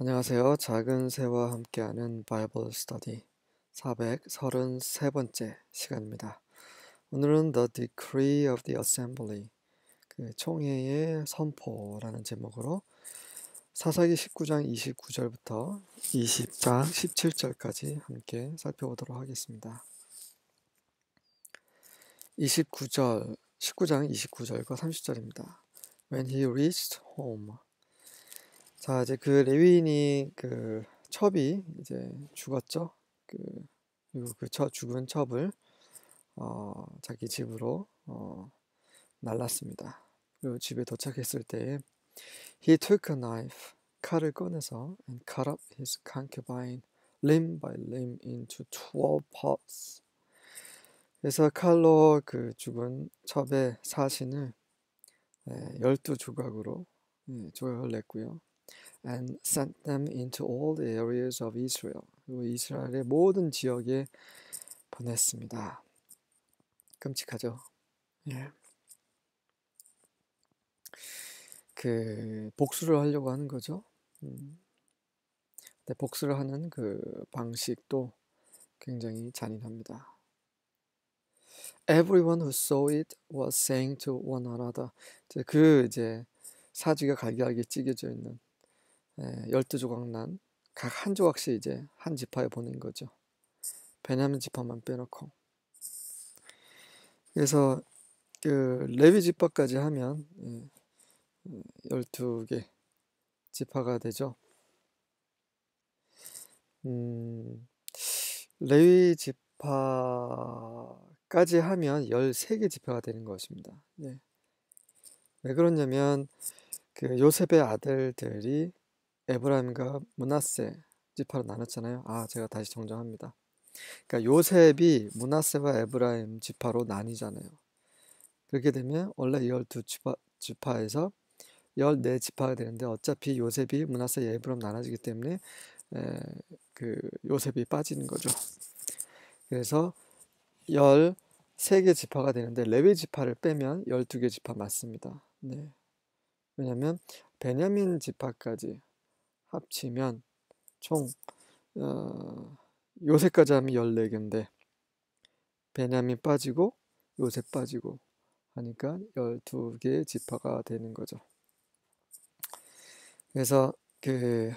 안녕하세요. 작은 새와 함께하는 바이블 스터디 433번째 시간입니다. 오늘은 The Decree of the Assembly, 그 총회의 선포라는 제목으로 사사기 19장 29절부터 20장 17절까지 함께 살펴보도록 하겠습니다. 19장 29절과 30절입니다. When he reached home. 자, 이제 그 레위인이 그 첩이 이제 죽었죠. 그리고 죽은 첩을 자기 집으로 날랐습니다. 그리고 집에 도착했을 때 he took a knife, 칼을 꺼내서 and cut up his concubine limb by limb into 12 parts. 그래서 칼로 그 죽은 첩의 사신을 12조각으로 조각을 냈고요. And sent them into all the areas of Israel. 그리고 이스라엘의 모든 지역에 보냈습니다. 끔찍하죠. 예. 그 복수를 하려고 하는 거죠. 근데 복수를 하는 그 방식도 굉장히 잔인합니다. Everyone who saw it was saying to one another. 이제 사지가 갈기갈기 찢겨져 있는 12조각 난 각 한 조각씩 이제 한 지파에 보낸 거죠. 베냐민 지파만 빼놓고. 그래서 그 레위 지파까지 하면 12개 지파가 되죠. 레위 지파까지 하면 13개 지파가 되는 것입니다. 예. 왜 그러냐면 그 요셉의 아들들이 에브라임과 므낫세 지파로 나눴잖아요. 제가 다시 정정합니다. 그러니까 요셉이 므낫세와 에브라임 지파로 나뉘잖아요. 그렇게 되면 원래 12지파에서 14지파가 되는데 어차피 요셉이 므낫세 에브라임 나눠지기 때문에 그 요셉이 빠지는 거죠. 그래서 13개 지파가 되는데 레위 지파를 빼면 12개 지파 맞습니다. 네. 왜냐면 베냐민 지파까지 합치면 총 요셉까지 하면 14개인데 베냐민 빠지고 요셉 빠지고 하니까 12개 지파가 되는 거죠. 그래서 그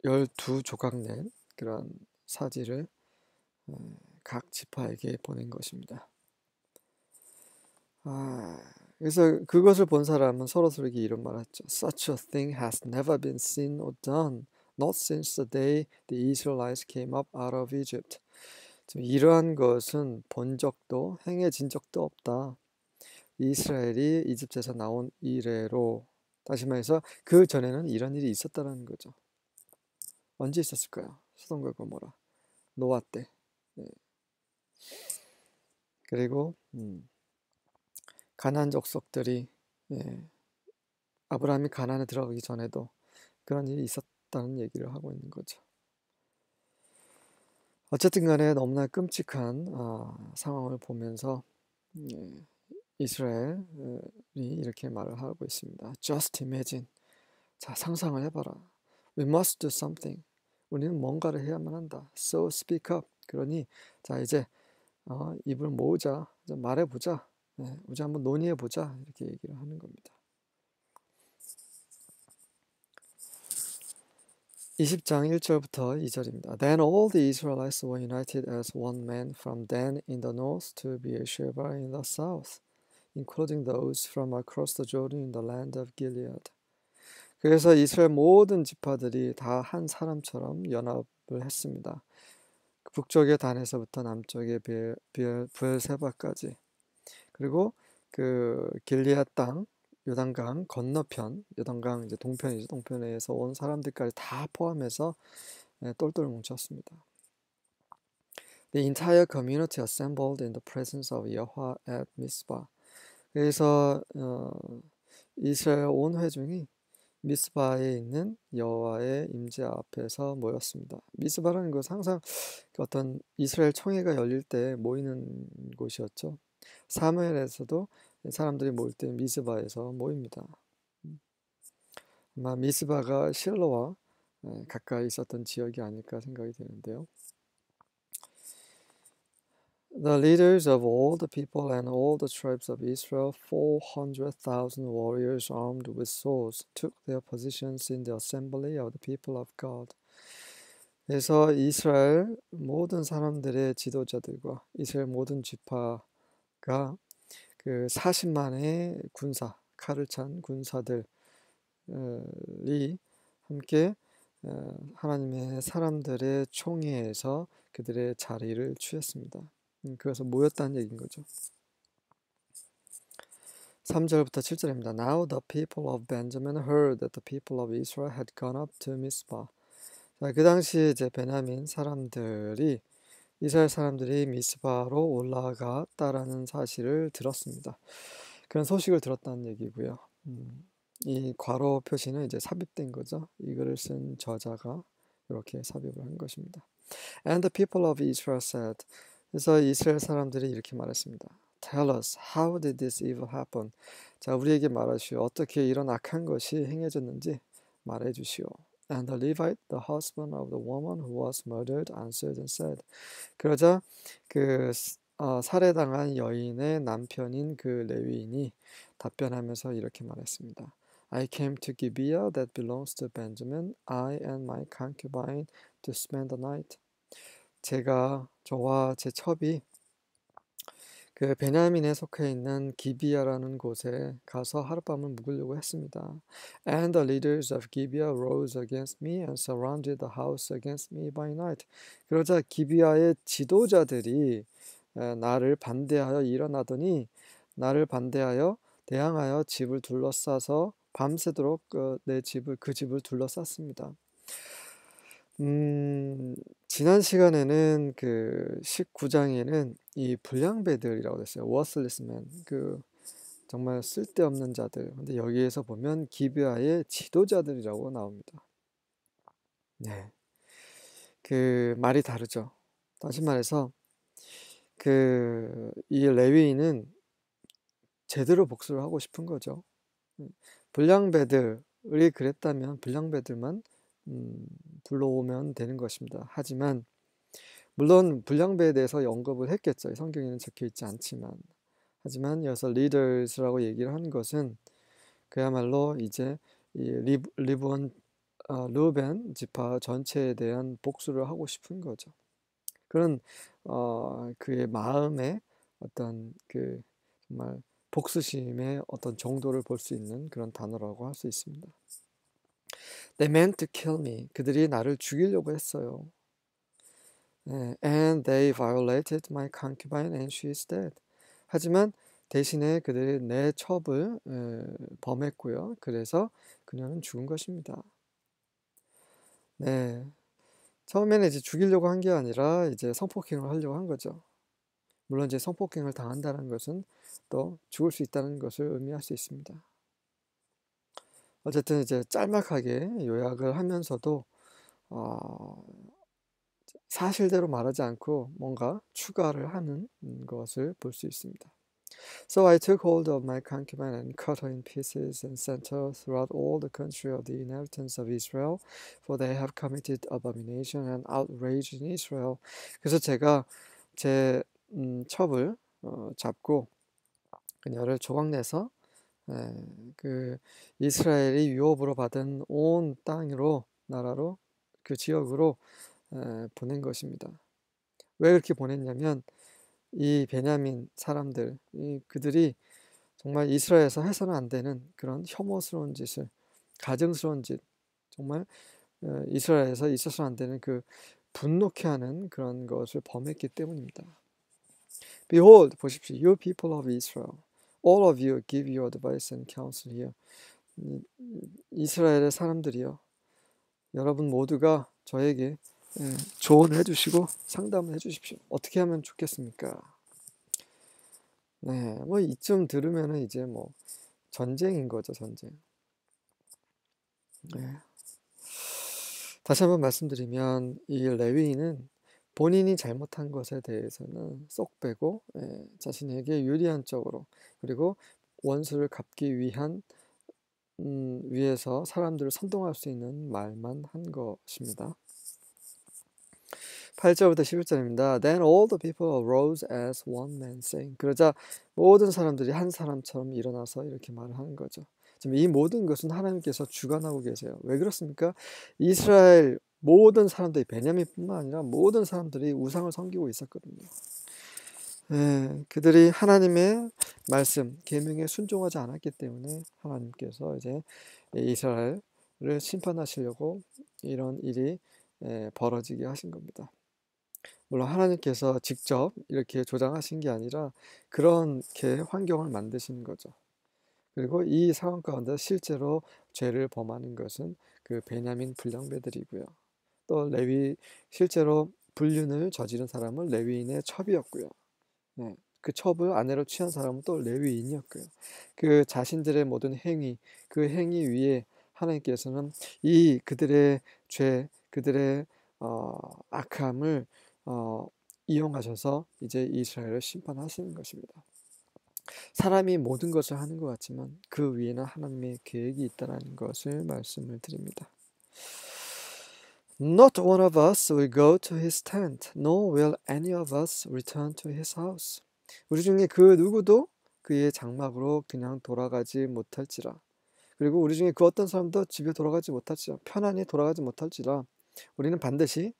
12조각 낸 그런 사지를 각 지파에게 보낸 것입니다. 그래서 그것을 본 사람은 서로서로에게 이런 말을 했죠. Such a thing has never been seen or done, not since the day the Israelites came up out of Egypt. 이러한 것은 본 적도 행해진 적도 없다. 이스라엘이 이집트에서 나온 이래로, 다시 말해서 그 전에는 이런 일이 있었다는 거죠. 언제 있었을까요? 소돔과 고모라, 노아 때. 네. 그리고 가나안 족속들이 아브라함이 가나안에 들어가기 전에도 그런 일이 있었다는 얘기를 하고 있는 거죠. 어쨌든 간에 너무나 끔찍한 상황을 보면서 이스라엘이 이렇게 말을 하고 있습니다. Just imagine. 자, 상상을 해봐라. We must do something. 우리는 뭔가를 해야만 한다. So speak up. 그러니 자 이제 입을 모으자. 이제 말해보자. 우리 한번 논의해보자. 이렇게 얘기를 하는 겁니다. 20장 1절부터 2절입니다. Then all the Israelites were united as one man from Dan in the north to Beersheba in the south, including those from across the Jordan in the land of Gilead. 그래서 이스라엘 모든 지파들이 다 한 사람처럼 연합을 했습니다. 북쪽의 단에서부터 남쪽의 브엘세바까지. 그리고 그 길리앗 땅 요단강 건너편, 요단강 이제 동편이죠. 동편에서 온 사람들까지 다 포함해서 똘똘 뭉쳤습니다. The entire community assembled in the presence of Yahweh at Mizpah. 그래서 이스라엘 온 회중이 미스바에 있는 여호와의 임재 앞에서 모였습니다. 미스바라는 것은 항상 어떤 이스라엘 총회가 열릴 때 모이는 곳이었죠. 사무엘에서도 사람들이 모일 때 미스바에서 모입니다. 아마 미스바가 실로와 가까이 있었던 지역이 아닐까 생각이 되는데요. The leaders of all the people and all the tribes of Israel, 400,000 warriors armed with swords, took their positions in the assembly of the people of God. 그래서 이스라엘 모든 사람들의 지도자들과 이스라엘 모든 지파가 그 40만의 군사, 칼을 찬 군사들이 함께 하나님의 사람들의 총회에서 그들의 자리를 취했습니다. 그래서 모였다는 얘기인 거죠. 3절부터 7절입니다. Now the people of Benjamin heard that the people of Israel had gone up to Mizpah. 자, 그 당시 이제 베냐민 사람들이 이스라엘 사람들이 미스바로 올라갔다라는 사실을 들었습니다. 그런 소식을 들었다는 얘기고요. 이 괄호 표시는 이제 삽입된 거죠. 이 글을 쓴 저자가 이렇게 삽입을 한 것입니다. And the people of Israel said, 그래서 이스라엘 사람들이 이렇게 말했습니다. Tell us, how did this evil happen? 자, 우리에게 말하시오. 어떻게 이런 악한 것이 행해졌는지 말해 주시오. And the Levite, the husband of the woman who was murdered, answered and said. 그러자 그 살해당한 여인의 남편인 그 레위인이 답변하면서 이렇게 말했습니다. I came to Gibeah that belongs to Benjamin, I and my concubine to spend the night. 저와 제 첩이 그 베냐민에 속해 있는 기비아라는 곳에 가서 하룻밤을 묵으려고 했습니다. And the leaders of Gibeah rose against me and surrounded the house against me by night. 그러자 기비아의 지도자들이 나를 반대하여 일어나더니 나를 반대하여 대항하여 집을 둘러싸서 밤새도록 그 집을 둘러쌌습니다. 지난 시간에는 그 19장에는 이 불량배들이라고 됐어요. worthless men. 그 정말 쓸데없는 자들. 근데 여기에서 보면 기브야의 지도자들이라고 나옵니다. 네. 그 말이 다르죠. 다시 말해서 이 레위인은 제대로 복수를 하고 싶은 거죠. 불량배들이 그랬다면 불량배들만 불러오면 되는 것입니다. 하지만 물론 불량배에 대해서 언급을 했겠죠. 성경에는 적혀 있지 않지만. 하지만 여기서 leaders라고 얘기를 한 것은 그야말로 이제 이 르벤 지파 전체에 대한 복수를 하고 싶은 거죠. 그런 그의 마음의 어떤 그 정말 복수심의 어떤 정도를 볼 수 있는 그런 단어라고 할 수 있습니다. They meant to kill me. 그들이 나를 죽이려고 했어요. And they violated my concubine and she is dead. 하지만 대신에 그들이 내 첩을 범했고요. 그래서 그녀는 죽은 것입니다. 네, 처음에는 이제 죽이려고 한 게 아니라 이제 성폭행을 하려고 한 거죠. 물론 이제 성폭행을 당한다는 것은 또 죽을 수 있다는 것을 의미할 수 있습니다. 어쨌든 이제 짤막하게 요약을 하면서도 사실대로 말하지 않고 뭔가 추가를 하는 것을 볼 수 있습니다. So I took hold of my concubine and cut her in pieces and sent her throughout all the country of the inheritance of Israel, for they have committed abomination and outrage in Israel. 그래서 제가 제 첩을 잡고 그녀를 조각내서 그 이스라엘이 유업으로 받은 온 땅으로 나라로 그 지역으로 보낸 것입니다. 왜 그렇게 보냈냐면 이 베냐민 사람들, 그들이 정말 이스라엘에서 해서는 안 되는 그런 혐오스러운 짓을, 가증스러운 짓, 정말 이스라엘에서 있어서는 안 되는 그 분노케 하는 그런 것을 범했기 때문입니다. Behold, 보십시오. You people of Israel, all of you give your advice and counsel here. 이스라엘의 사람들이요. 여러분 모두가 저에게 조언을 해주시고 상담을 해주십시오. 어떻게 하면 좋겠습니까? 네, 뭐 이쯤 들으면은 이제 뭐 전쟁인 거죠, 전쟁. 네. 다시 한번 말씀드리면 이 레위인은 본인이 잘못한 것에 대해서는 쏙 빼고 자신에게 유리한 쪽으로 그리고 원수를 갚기 위한 위해서 사람들을 선동할 수 있는 말만 한 것입니다. 8절부터 11절입니다. Then all the people arose as one man saying. 그러자 모든 사람들이 한 사람처럼 일어나서 이렇게 말을 하는 거죠. 지금 이 모든 것은 하나님께서 주관하고 계세요. 왜 그렇습니까? 이스라엘 모든 사람들이 베냐민뿐만 아니라 모든 사람들이 우상을 섬기고 있었거든요. 그들이 하나님의 말씀, 계명에 순종하지 않았기 때문에 하나님께서 이제 이스라엘을 심판하시려고 이런 일이 벌어지게 하신 겁니다. 물론 하나님께서 직접 이렇게 조장하신 게 아니라 그렇게 환경을 만드신 거죠. 그리고 이 상황 가운데 실제로 죄를 범하는 것은 그 베냐민 불량배들이고요. 또 레위 실제로 불륜을 저지른 사람은 레위인의 첩이었고요. 네, 그 첩을 아내로 취한 사람은 또 레위인이었고요. 그 자신들의 모든 행위, 그 행위 위에 하나님께서는 이 그들의 죄, 그들의 악함을 이용하셔서 이제 이스라엘을 심판하시는 것입니다. 사람이 모든 것을 하는 것 같지만 그 위에는 하나님의 계획이 있다는 것을 말씀을 드립니다. Not one of us will go to his tent, nor will any of us return to his house. 우리 중에 그 누구도 그의 장막으로 그냥 돌아가지 못할지라. 그리고 우리 중에 그 어떤 사람도 집에 돌아가지 못할지라, 편안히 돌아가지 못할지라 우리는 반드시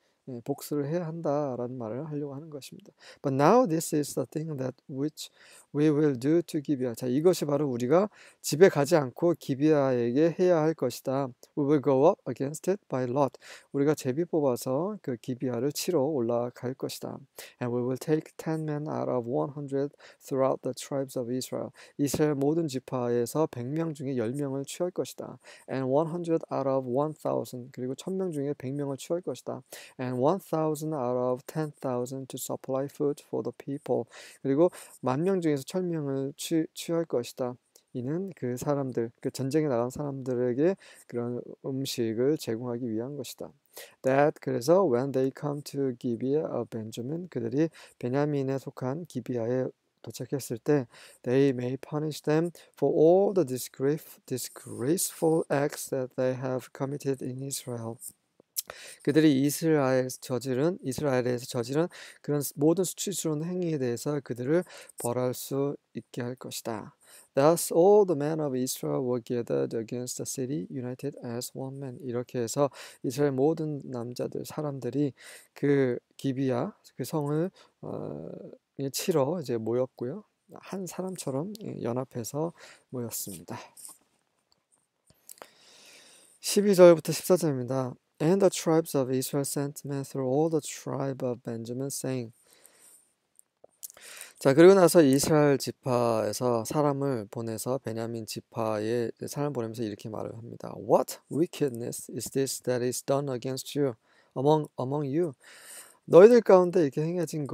복수를 해야 한다라는 말을 하려고 하는 것입니다. But now this is the thing that which we will do to Gibeah. 자, 이것이 바로 우리가 집에 가지 않고 기비아에게 해야 할 것이다. We will go up against it by lot. 우리가 제비 뽑아서 그 기비아를 치러 올라갈 것이다. And we will take 10 men out of 100 throughout the tribes of Israel. 이스라엘 모든 지파에서 100명 중에 10명을 취할 것이다. And 100 out of 1000. 그리고 1000명 중에 100명을 취할 것이다. And 1000 out of 10,000 to supply food for the people. 그리고 10,000명 중에서 1000명을 취할 것이다. 이는 그 사람들, 그 전쟁에 나간 사람들에게 그런 음식을 제공하기 위한 것이다. That 그래서 when they come to Gibeah of Benjamin, 그들이 베냐민에 속한 기비아에 도착했을 때 they may punish them for all the disgraceful acts that they have committed in Israel. 그들이 이스라엘에서 저지른 그런 모든 수치스러운 행위에 대해서 그들을 벌할 수 있게 할 것이다. Thus all the men of Israel were gathered against the city, united as one man. 이렇게 해서 이스라엘 모든 남자들, 사람들이 그 기비야, 그 성을 치러 이제 모였고요. 한 사람처럼 연합해서 모였습니다. 12절부터 14절입니다. And the tribes of Israel sent men through all the tribe of Benjamin, saying. 자, 그리고 나서 이스라엘 지파에서 사람을 보내서 베냐민 지파에 사람 보내면서 이렇게 말을 합니다. What wickedness is this that is done against you among you? 너희들 가운데 이렇게 행해진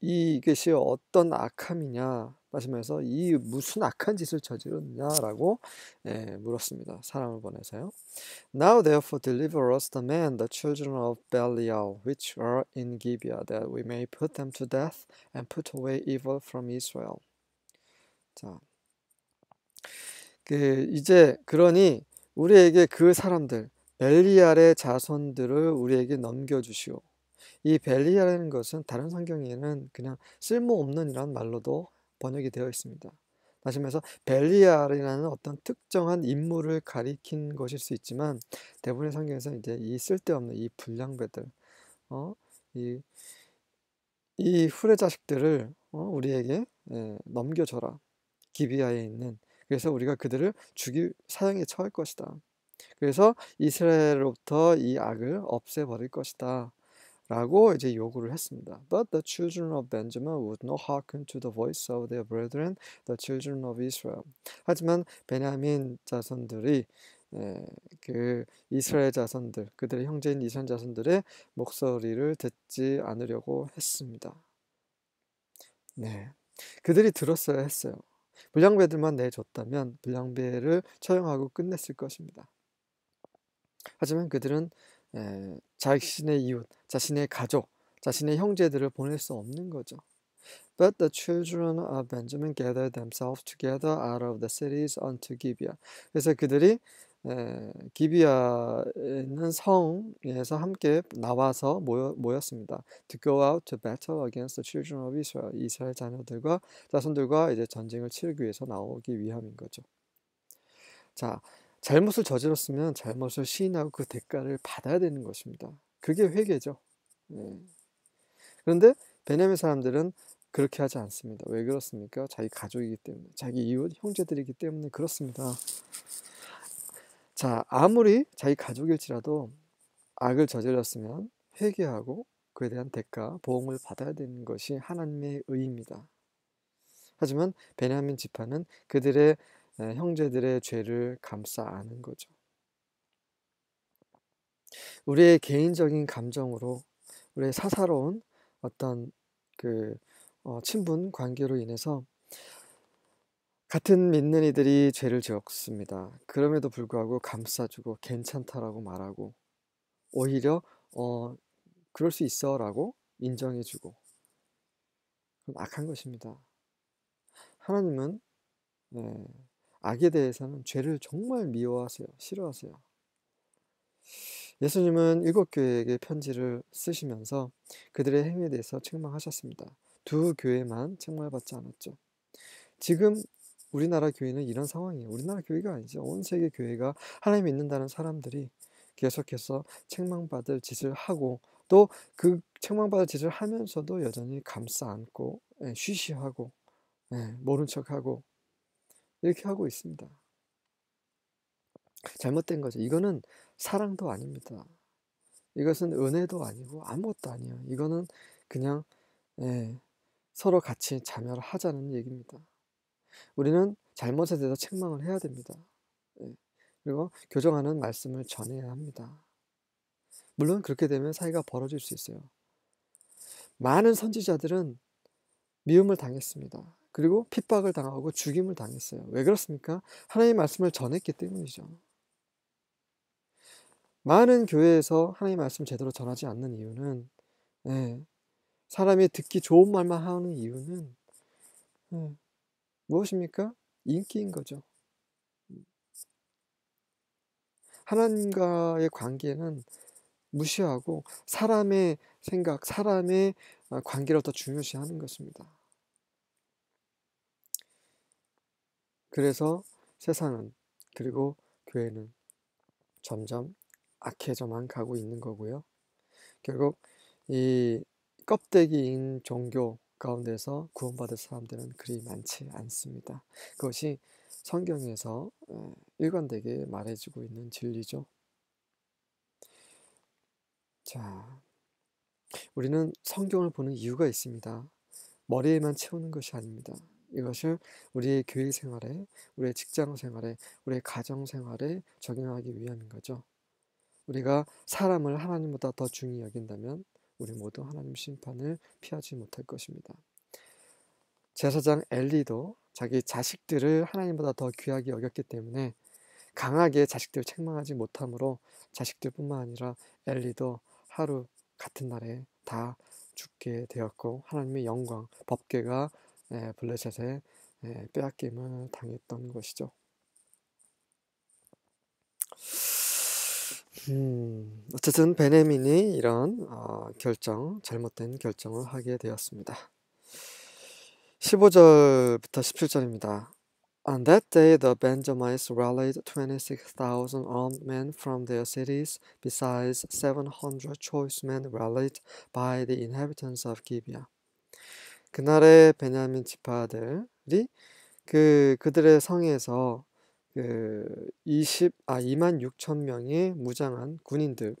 이것이 어떤 악함이냐 말씀해서 이 무슨 악한 짓을 저질렀냐라고 물었습니다. 사람을 보내서요. Now therefore deliver us the men, the children of Belial, which are in Gibeah, that we may put them to death and put away evil from Israel. 자, 이제 그러니 우리에게 그 사람들 벨리알의 자손들을 우리에게 넘겨주시오. 이 벨리알이라는 것은 다른 성경에는 그냥 쓸모없는 이라는 말로도 번역이 되어 있습니다. 다시 말해서 벨리알이라는 어떤 특정한 인물을 가리킨 것일 수 있지만 대부분의 성경에서 이제 이 쓸데없는 이 불량배들, 이 후레 자식들을 우리에게 넘겨줘라. 기비아에 있는. 그래서 우리가 그들을 사형에 처할 것이다. 그래서 이스라엘로부터 이 악을 없애버릴 것이다. 라고 이제 요구를 했습니다. But the children of Benjamin would not hearken to the voice of their brethren, the children of Israel. 하지만 베냐민 자손들이 그 이스라엘 자손들, 그들의 형제인 이스라엘 자손들의 목소리를 듣지 않으려고 했습니다. 네, 그들이 들었어야 했어요. 불량배들만 내줬다면 불량배를 처형하고 끝냈을 것입니다. 하지만 그들은 자신의 이웃, 자신의 가족, 자신의 형제들을 보낼 수 없는 거죠. But the children of Benjamin gathered themselves together out of the cities unto Gibeah. 그래서 그들이 기비아에 있는 성에서 함께 나와서 모였습니다. To go out to battle against the children of Israel. 이스라엘 자녀들과 자손들과 이제 전쟁을 치르기 위해서 나오기 위함인 거죠. 자, 잘못을 저질렀으면 잘못을 시인하고 그 대가를 받아야 되는 것입니다. 그게 회개죠. 그런데 베냐민 사람들은 그렇게 하지 않습니다. 왜 그렇습니까? 자기 가족이기 때문에, 자기 이웃 형제들이기 때문에 그렇습니다. 자, 아무리 자기 가족일지라도 악을 저질렀으면 회개하고 그에 대한 대가, 보응을 받아야 되는 것이 하나님의 의입니다. 하지만 베냐민 지파는 그들의 형제들의 죄를 감싸 안은 거죠. 우리의 개인적인 감정으로, 우리의 사사로운 어떤 친분 관계로 인해서 같은 믿는 이들이 죄를 지었습니다. 그럼에도 불구하고 감싸주고 괜찮다라고 말하고 오히려 그럴 수 있어라고 인정해주고, 그럼 악한 것입니다. 하나님은 악에 대해서는 죄를 정말 미워하세요. 싫어하세요. 예수님은 7교회에게 편지를 쓰시면서 그들의 행위에 대해서 책망하셨습니다. 2교회만 책망받지 않았죠. 지금 우리나라 교회는 이런 상황이에요. 우리나라 교회가 아니죠. 온 세계 교회가 하나님 믿는다는 사람들이 계속해서 책망받을 짓을 하고, 또 그 책망받을 짓을 하면서도 여전히 감싸 안고 쉬쉬하고 모른 척하고 이렇게 하고 있습니다. 잘못된 거죠. 이거는 사랑도 아닙니다. 이것은 은혜도 아니고 아무것도 아니에요. 이거는 그냥 서로 같이 자멸을 하자는 얘기입니다. 우리는 잘못에 대해서 책망을 해야 됩니다. 그리고 교정하는 말씀을 전해야 합니다. 물론 그렇게 되면 사이가 벌어질 수 있어요. 많은 선지자들은 미움을 당했습니다. 그리고 핍박을 당하고 죽임을 당했어요. 왜 그렇습니까? 하나님의 말씀을 전했기 때문이죠. 많은 교회에서 하나님의 말씀을 제대로 전하지 않는 이유는, 사람이 듣기 좋은 말만 하는 이유는 무엇입니까? 인기인 거죠. 하나님과의 관계는 무시하고 사람의 생각, 사람의 관계를 더 중요시하는 것입니다. 그래서 세상은, 그리고 교회는 점점 악해져만 가고 있는 거고요. 결국 이 껍데기인 종교 가운데서 구원받을 사람들은 그리 많지 않습니다. 그것이 성경에서 일관되게 말해주고 있는 진리죠. 자, 우리는 성경을 보는 이유가 있습니다. 머리에만 채우는 것이 아닙니다. 이것을 우리의 교회 생활에, 우리의 직장 생활에, 우리의 가정 생활에 적용하기 위함인 거죠. 우리가 사람을 하나님보다 더 중히 여긴다면 우리 모두 하나님 심판을 피하지 못할 것입니다. 제사장 엘리도 자기 자식들을 하나님보다 더 귀하게 여겼기 때문에 강하게 자식들을 책망하지 못하므로 자식들뿐만 아니라 엘리도 하루 같은 날에 다 죽게 되었고, 하나님의 영광, 법궤가 블레셋에 빼앗김을 당했던 것이죠. 어쨌든 베냐민이 이런 잘못된 결정을 하게 되었습니다. 15절부터 17절입니다. On that day the Benjamites rallied 26,000 armed men from their cities, besides 700 choice men rallied by the inhabitants of Gibeah. 그날의 베냐민 지파들이 그들의 성에서 26,000명의 무장한 군인들을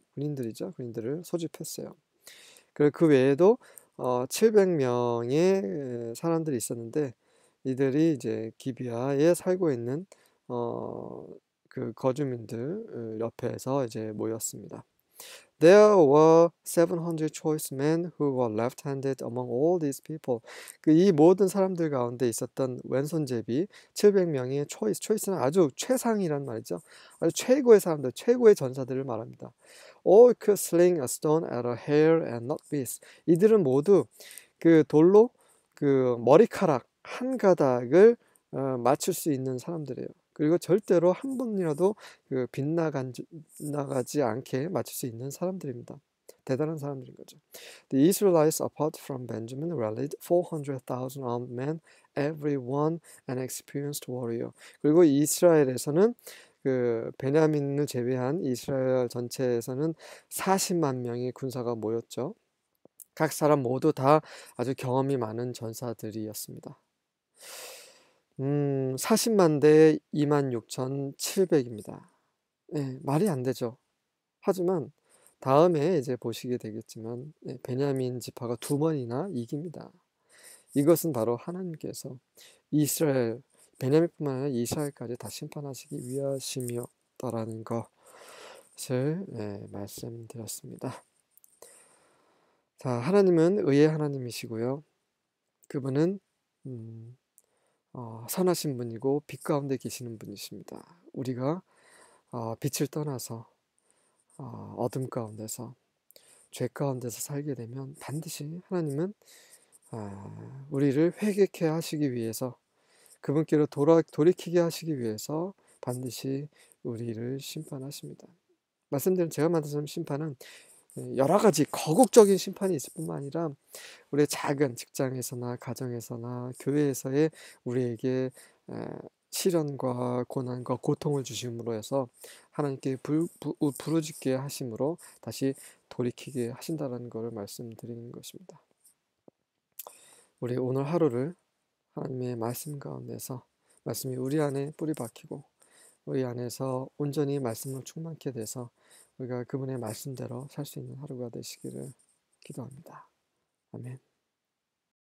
소집했어요. 그리고 그 외에도 700명의 사람들이 있었는데, 이들이 이제 기비아에 살고 있는 그 거주민들 옆에서 이제 모였습니다. There were 700 choice men who were left-handed among all these people. 이 모든 사람들 가운데 있었던 왼손잡이 700명의 choice는 아주 최상이란 말이죠. 아주 최고의 사람들, 최고의 전사들을 말합니다. All could sling a stone at a hare and not miss. 이들은 모두 그 돌로 그 머리카락 한 가닥을 맞출 수 있는 사람들이에요. 그리고 절대로 한 번이라도 그 빗나가지 않게 맞출 수 있는 사람들입니다. 대단한 사람들인 거죠. The Israelites, apart from Benjamin, rallied 400,000 armed men, every one an experienced warrior. 그리고 이스라엘에서는 그 베냐민을 제외한 이스라엘 전체에서는 40만 명의 군사가 모였죠. 각 사람 모두 다 아주 경험이 많은 전사들이었습니다. 40만 대 26,700입니다. 예, 말이 안 되죠. 하지만 다음에 이제 보시게 되겠지만 베냐민 지파가 2번이나 이깁니다. 이것은 바로 하나님께서 이스라엘, 베냐민뿐만 아니라 이스라엘까지 다 심판하시기 위하심이었다라는 것을 말씀드렸습니다. 자, 하나님은 의의 하나님이시고요. 그분은 선하신 분이고 빛 가운데 계시는 분이십니다. 우리가 빛을 떠나서 어둠 가운데서 죄 가운데서 살게 되면 반드시 하나님은 우리를 회개케 하시기 위해서 그분께로 돌이키게 하시기 위해서 반드시 우리를 심판하십니다. 말씀드린 제가 말씀드린 심판은 여러 가지 거국적인 심판이 있을 뿐만 아니라 우리의 작은 직장에서나 가정에서나 교회에서의 우리에게 시련과 고난과 고통을 주심으로 해서 하나님께 부르짖게 하심으로 다시 돌이키게 하신다는 것을 말씀드리는 것입니다. 우리 오늘 하루를 하나님의 말씀 가운데서 말씀이 우리 안에 뿌리 박히고 우리 안에서 온전히 말씀으로 충만케 돼서 우리가 그분의 말씀대로 살 수 있는 하루가 되시기를 기도합니다. 아멘.